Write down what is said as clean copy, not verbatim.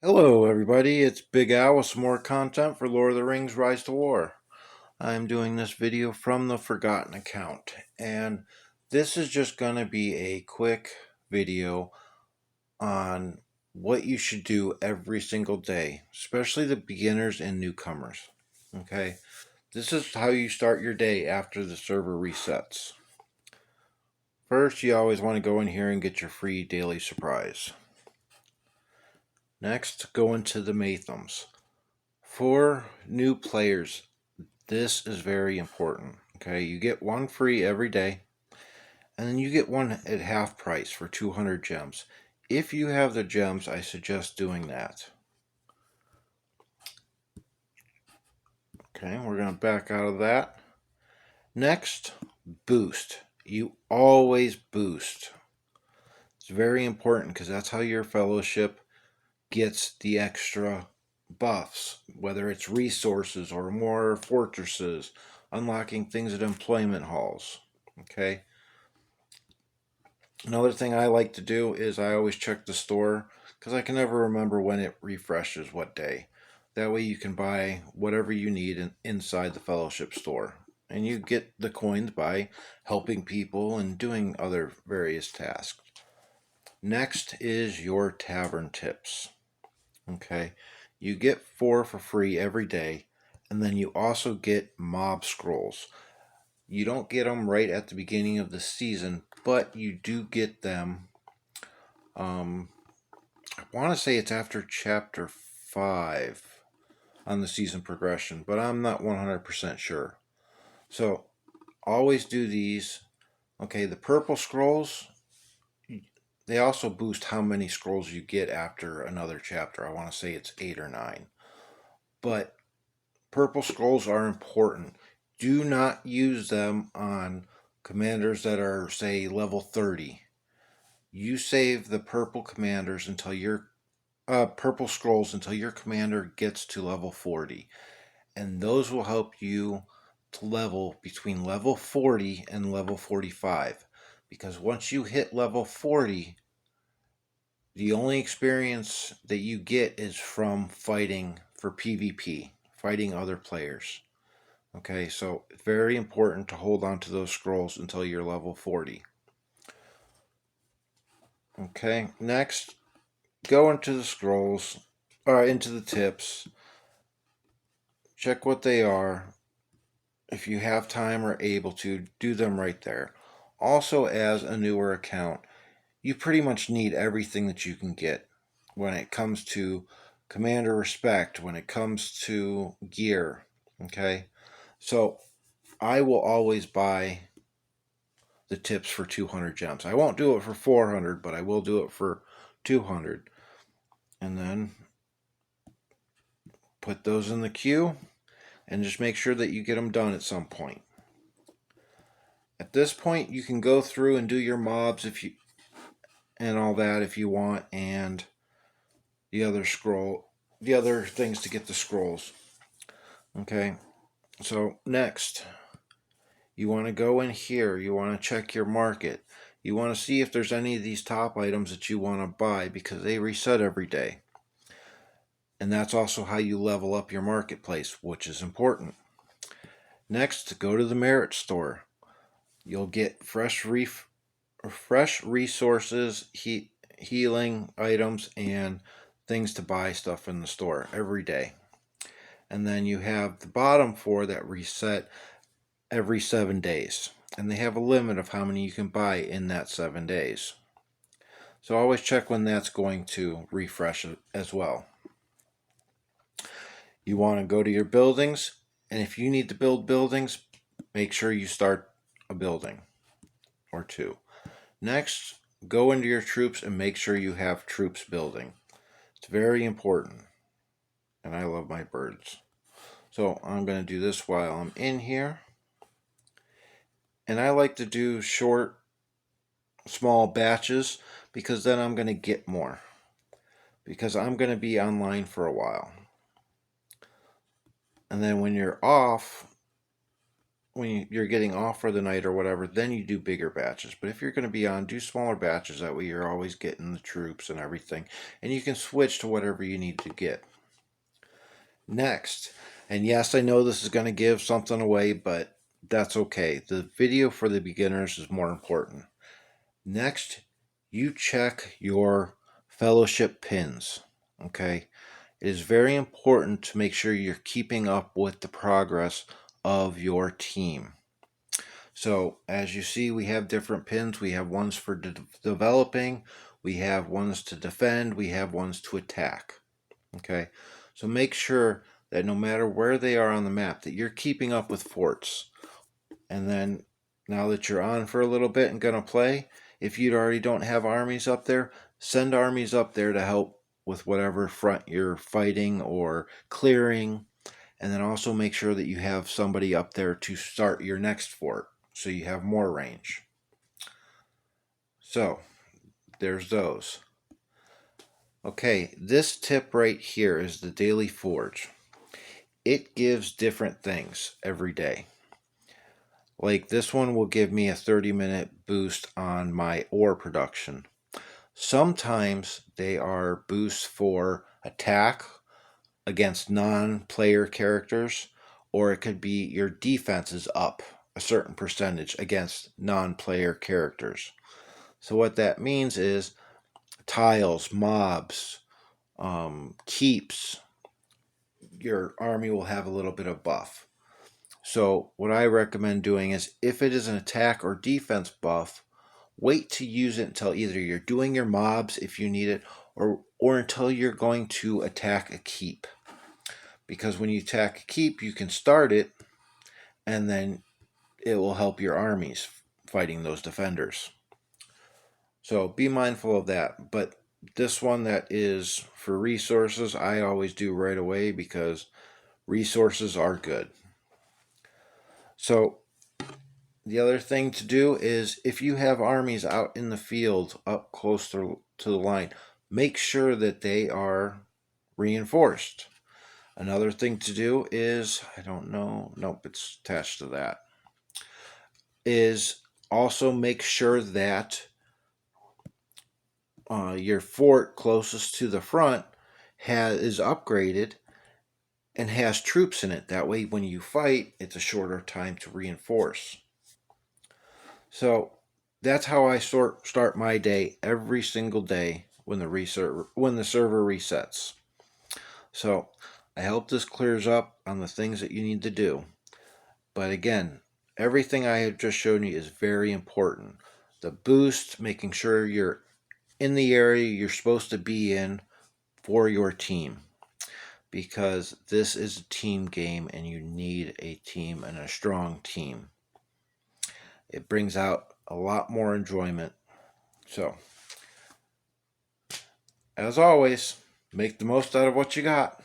Hello, everybody. It's Big Al with some more content for Lord of the Rings Rise to War. I'm doing this video from the Forgotten account, and this is just going to be a quick video on what you should do every single day, especially the beginners and newcomers. Okay, this is how you start your day after the server resets. First, you always want to go in here and get your free daily surprise. Next, go into the Mathams. For new players, this is very important. Okay, you get one free every day, and then you get one at half price for 200 gems. If you have the gems, I suggest doing that. Okay, we're going to back out of that. Next, boost. You always boost. It's very important because that's how your fellowship gets the extra buffs, whether it's resources or more fortresses, unlocking things at employment halls. Okay. Another thing I like to do is I always check the store because I can never remember when it refreshes what day. That way you can buy whatever you need inside the fellowship store. And you get the coins by helping people and doing other various tasks. Next is your tavern tips. Okay, you get 4 for free every day, and then you also get mob scrolls. You don't get them right at the beginning of the season, but you do get them. I want to say it's after chapter 5 on the season progression, but I'm not 100% sure. So always do these. Okay, the purple scrolls, they also boost how many scrolls you get after another chapter. I want to say it's 8 or 9. But purple scrolls are important. Do not use them on commanders that are, say, level 30. You save the purple commanders until your purple scrolls until your commander gets to level 40, and those will help you to level between level 40 and level 45. Because once you hit level 40, the only experience that you get is from fighting for PvP, fighting other players. Okay, so it's very important to hold on to those scrolls until you're level 40. Okay, next, go into the scrolls, or into the tips. Check what they are. If you have time or able to, do them right there. Also, as a newer account, you pretty much need everything that you can get when it comes to commander respect, when it comes to gear. Okay, so I will always buy the tips for 200 gems. I won't do it for 400, but I will do it for 200. And then put those in the queue and just make sure that you get them done at some point. At this point, you can go through and do your mobs if you and all that if you want, and the other things to get the scrolls. Okay, so next, you want to go in here. You want to check your market. You want to see if there's any of these top items that you want to buy because they reset every day. And that's also how you level up your marketplace, which is important. Next, go to the merit store. You'll get fresh resources, healing items, and things to buy stuff in the store every day. And then you have the bottom 4 that reset every 7 days. And they have a limit of how many you can buy in that 7 days. So always check when that's going to refresh as well. You want to go to your buildings, and if you need to build buildings, make sure you start a building or 2. Next, go into your troops and make sure you have troops building. It's very important. And I love my birds. So I'm going to do this while I'm in here. And I like to do short, small batches because then I'm going to get more. Because I'm going to be online for a while. And then when when you're getting off for the night or whatever, then you do bigger batches. But if you're going to be on, do smaller batches. That way you're always getting the troops and everything. And you can switch to whatever you need to get. Next, and yes, I know this is going to give something away, but that's okay. The video for the beginners is more important. Next, you check your fellowship pins. Okay, it is very important to make sure you're keeping up with the progress of your team. So as you see, we have different pins. We have ones for developing, we have ones to defend, we have ones to attack. Okay, so make sure that no matter where they are on the map, that you're keeping up with forts. And then now that you're on for a little bit and gonna play, if you already don't have armies up there, send armies up there to help with whatever front you're fighting or clearing. And then also make sure that you have somebody up there to start your next fort, so you have more range. So there's those. Okay, this tip right here is the Daily Forge. It gives different things every day. Like this one will give me a 30-minute boost on my ore production. Sometimes they are boosts for attack against non-player characters, or it could be your defense is up a certain percentage against non-player characters. So what that means is tiles, mobs, keeps, your army will have a little bit of buff. So what I recommend doing is, if it is an attack or defense buff, wait to use it until either you're doing your mobs if you need it, or until you're going to attack a keep. Because when you attack a keep, you can start it, and then it will help your armies fighting those defenders. So be mindful of that. But this one that is for resources, I always do right away because resources are good. So the other thing to do is, if you have armies out in the field up close to the line, make sure that they are reinforced. Another thing to do is, I don't know, nope, it's attached to that, is also make sure that your fort closest to the front is upgraded and has troops in it. That way when you fight, it's a shorter time to reinforce. So that's how I start my day every single day when the server resets. So I hope this clears up on the things that you need to do. But again, everything I have just shown you is very important. The boost, making sure you're in the area you're supposed to be in for your team, because this is a team game and you need a team and a strong team. It brings out a lot more enjoyment. So, as always, make the most out of what you got.